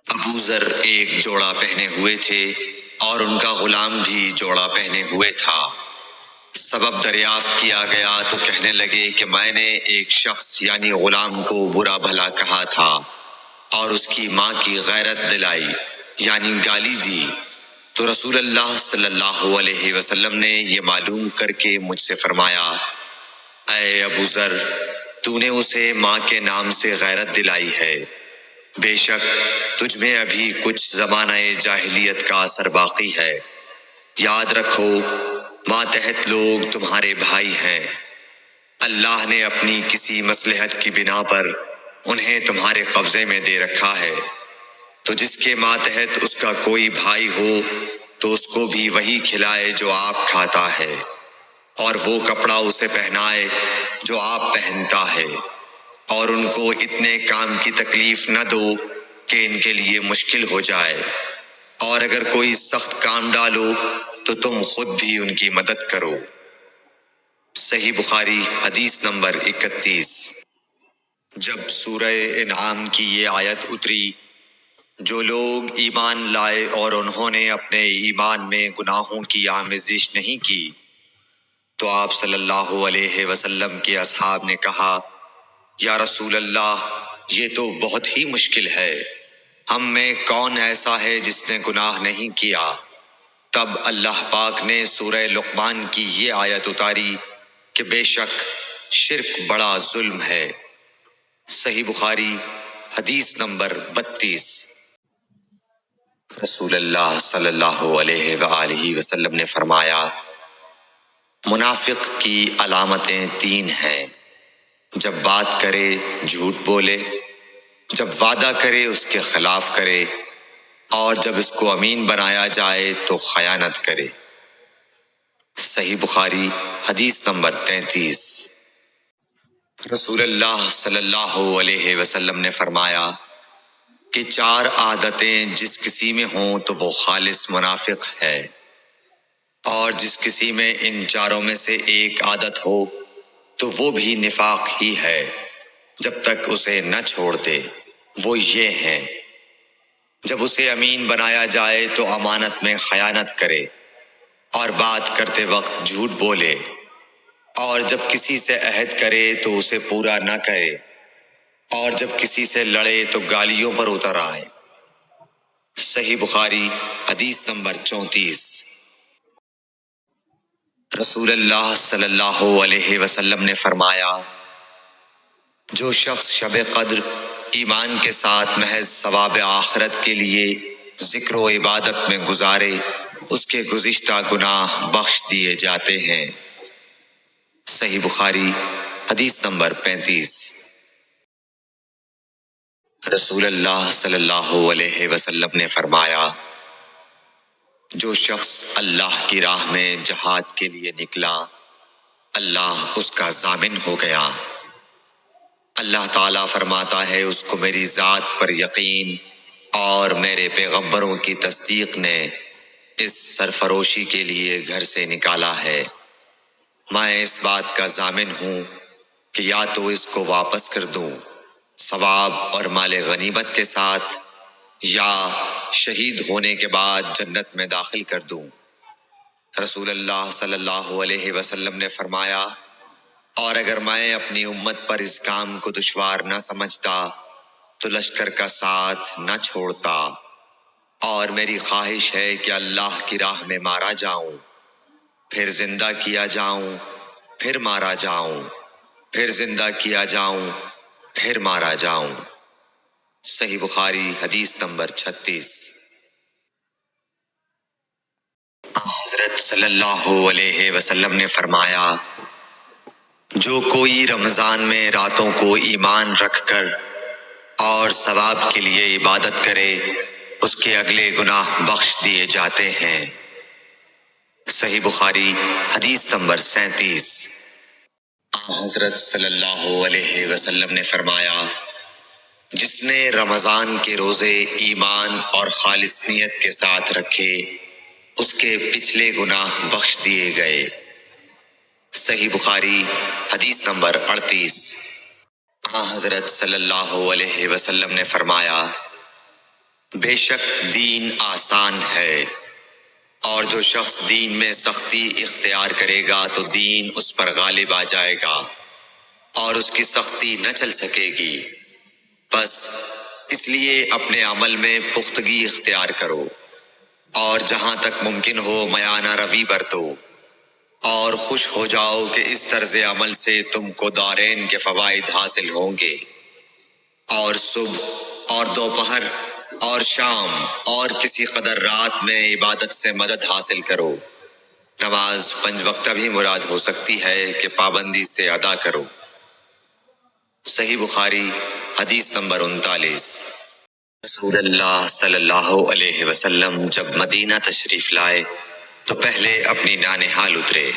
ابو ذر ایک جوڑا پہنے ہوئے تھے اور ان کا غلام بھی جوڑا پہنے ہوئے تھا۔ سبب دریافت کیا گیا تو کہنے لگے کہ میں نے ایک شخص یعنی غلام کو برا بھلا کہا تھا اور اس کی ماں کی غیرت دلائی یعنی گالی دی، تو رسول اللہ صلی اللہ علیہ وسلم نے یہ معلوم کر کے مجھ سے فرمایا، اے ابو ذر، تو نے اسے ماں کے نام سے غیرت دلائی ہے، بے شک تجھ میں ابھی کچھ زمانہ جاہلیت کا اثر باقی ہے۔ یاد رکھو ماتحت لوگ تمہارے بھائی ہیں، اللہ نے اپنی کسی مصلحت کی بنا پر انہیں تمہارے قبضے میں دے رکھا ہے، تو جس کے ماتحت اس کا کوئی بھائی ہو تو اس کو بھی وہی کھلائے جو آپ کھاتا ہے، اور وہ کپڑا اسے پہنائے جو آپ پہنتا ہے، اور ان کو اتنے کام کی تکلیف نہ دو کہ ان کے لیے مشکل ہو جائے، اور اگر کوئی سخت کام ڈالو تو تم خود بھی ان کی مدد کرو۔ صحیح بخاری حدیث نمبر 31۔ جب سورہ انعام کی یہ آیت اتری، جو لوگ ایمان لائے اور انہوں نے اپنے ایمان میں گناہوں کی آمیزش نہیں کی، تو آپ صلی اللہ علیہ وسلم کے اصحاب نے کہا، یا رسول اللہ، یہ تو بہت ہی مشکل ہے، ہم میں کون ایسا ہے جس نے گناہ نہیں کیا؟ تب اللہ پاک نے سورہ لقمان کی یہ آیت اتاری کہ بے شک شرک بڑا ظلم ہے۔ صحیح بخاری حدیث نمبر 32۔ رسول اللہ صلی اللہ علیہ وآلہ وسلم نے فرمایا، منافق کی علامتیں 3 ہیں، جب بات کرے جھوٹ بولے، جب وعدہ کرے اس کے خلاف کرے، اور جب اس کو امین بنایا جائے تو خیانت کرے۔ صحیح بخاری حدیث نمبر 33۔ رسول اللہ صلی اللہ علیہ وسلم نے فرمایا کہ 4 عادتیں جس کسی میں ہوں تو وہ خالص منافق ہے، اور جس کسی میں ان 4 میں سے ایک عادت ہو تو وہ بھی نفاق ہی ہے جب تک اسے نہ چھوڑ دے۔ وہ یہ ہیں، جب اسے امین بنایا جائے تو امانت میں خیانت کرے، اور بات کرتے وقت جھوٹ بولے، اور جب کسی سے عہد کرے تو اسے پورا نہ کرے، اور جب کسی سے لڑے تو گالیوں پر اتر آئے۔ صحیح بخاری حدیث نمبر 34۔ رسول اللہ صلی اللہ علیہ وسلم نے فرمایا، جو شخص شب قدر ایمان کے ساتھ محض ثواب آخرت کے لیے ذکر و عبادت میں گزارے، اس کے گزشتہ گناہ بخش دیے جاتے ہیں۔ صحیح بخاری حدیث نمبر 35۔ رسول اللہ صلی اللہ علیہ وسلم نے فرمایا، جو شخص اللہ کی راہ میں جہاد کے لیے نکلا، اللہ اس کا ضامن ہو گیا۔ اللہ تعالیٰ فرماتا ہے، اس کو میری ذات پر یقین اور میرے پیغمبروں کی تصدیق نے اس سرفروشی کے لیے گھر سے نکالا ہے۔ میں اس بات کا ضامن ہوں کہ یا تو اس کو واپس کر دوں ثواب اور مال غنیمت کے ساتھ، یا شہید ہونے کے بعد جنت میں داخل کر دوں۔ رسول اللہ صلی اللہ علیہ وسلم نے فرمایا، اور اگر میں اپنی امت پر اس کام کو دشوار نہ سمجھتا تو لشکر کا ساتھ نہ چھوڑتا، اور میری خواہش ہے کہ اللہ کی راہ میں مارا جاؤں، پھر زندہ کیا جاؤں، پھر مارا جاؤں، پھر زندہ کیا جاؤں، پھر مارا جاؤں۔ صحیح بخاری حدیث نمبر 36۔ حضرت صلی اللہ علیہ وسلم نے فرمایا، جو کوئی رمضان میں راتوں کو ایمان رکھ کر اور ثواب کے لیے عبادت کرے، اس کے اگلے گناہ بخش دیے جاتے ہیں۔ صحیح بخاری حدیث نمبر 37۔ حضرت صلی اللہ علیہ وسلم نے فرمایا، جس نے رمضان کے روزے ایمان اور خالص نیت کے ساتھ رکھے، اس کے پچھلے گناہ بخش دیے گئے۔ صحیح بخاری حدیث نمبر 38۔ حضرت صلی اللہ علیہ وسلم نے فرمایا، بے شک دین آسان ہے، اور جو شخص دین میں سختی اختیار کرے گا تو دین اس پر غالب آ جائے گا اور اس کی سختی نہ چل سکے گی۔ بس اس لیے اپنے عمل میں پختگی اختیار کرو اور جہاں تک ممکن ہو میانہ روی برتو، اور خوش ہو جاؤ کہ اس طرز عمل سے تم کو دارین کے فوائد حاصل ہوں گے، اور صبح اور دوپہر اور شام اور کسی قدر رات میں عبادت سے مدد حاصل کرو۔ نماز 5 وقتہ بھی مراد ہو سکتی ہے کہ پابندی سے ادا کرو۔ صحیح بخاری حدیث نمبر 39۔ رسول اللہ صلی اللہ علیہ وسلم جب مدینہ تشریف لائے تو پہلے اپنی نانہال اترے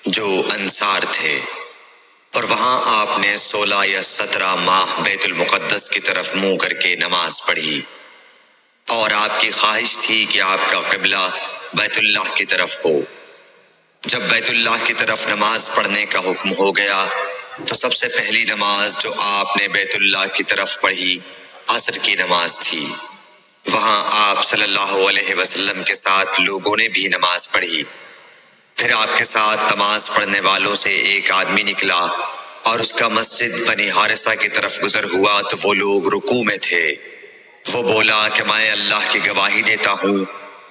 جو انصار تھے، اور وہاں آپ نے 16 یا 17 ماہ بیت المقدس کی طرف منہ کر کے نماز پڑھی، اور آپ کی خواہش تھی کہ آپ کا قبلہ بیت اللہ کی طرف ہو۔ جب بیت اللہ کی طرف نماز پڑھنے کا حکم ہو گیا تو سب سے پہلی نماز جو آپ نے بیت اللہ کی طرف پڑھی عصر کی نماز تھی۔ وہاں آپ صلی اللہ علیہ وسلم کے ساتھ لوگوں نے بھی نماز پڑھی۔ پھر آپ کے ساتھ نماز پڑھنے والوں سے ایک آدمی نکلا اور اس کا مسجد بنی حارثہ کی طرف گزر ہوا تو وہ لوگ رکوع میں تھے۔ وہ بولا کہ میں اللہ کی گواہی دیتا ہوں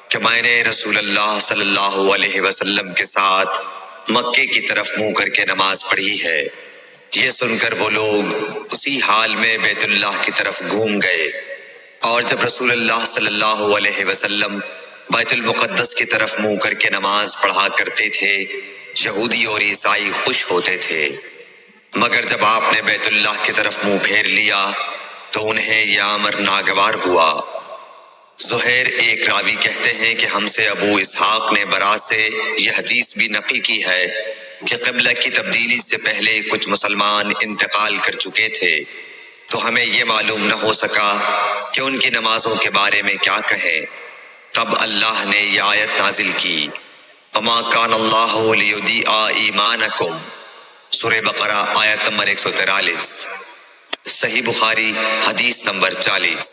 کہ میں نے رسول اللہ صلی اللہ علیہ وسلم کے ساتھ مکے کی طرف منہ کر کے نماز پڑھی ہے۔ یہ سن کر وہ لوگ اسی حال میں بیت اللہ کی طرف گھوم گئے، اور جب رسول اللہ صلی اللہ علیہ وسلم بیت المقدس کی طرف منہ کر کے نماز پڑھا کرتے تھے، یہودی اور عیسائی خوش ہوتے تھے، مگر جب آپ نے بیت اللہ کی طرف منہ پھیر لیا تو انہیں یہ امر ناگوار ہوا۔ زہیر ایک راوی کہتے ہیں کہ ہم سے ابو اسحاق نے برا سے یہ حدیث بھی نقل کی ہے کہ قبلہ کی تبدیلی سے پہلے کچھ مسلمان انتقال کر چکے تھے، تو ہمیں یہ معلوم نہ ہو سکا کہ ان کی نمازوں کے بارے میں کیا کہیں۔ تب اللہ نے یہ آیت نازل کی، وَمَا كَانَ اللَّهُ لِيُضِيعَ إِيمَانَكُمْ، سورہ بقرہ آیت نمبر 143۔ صحیح بخاری حدیث نمبر 40۔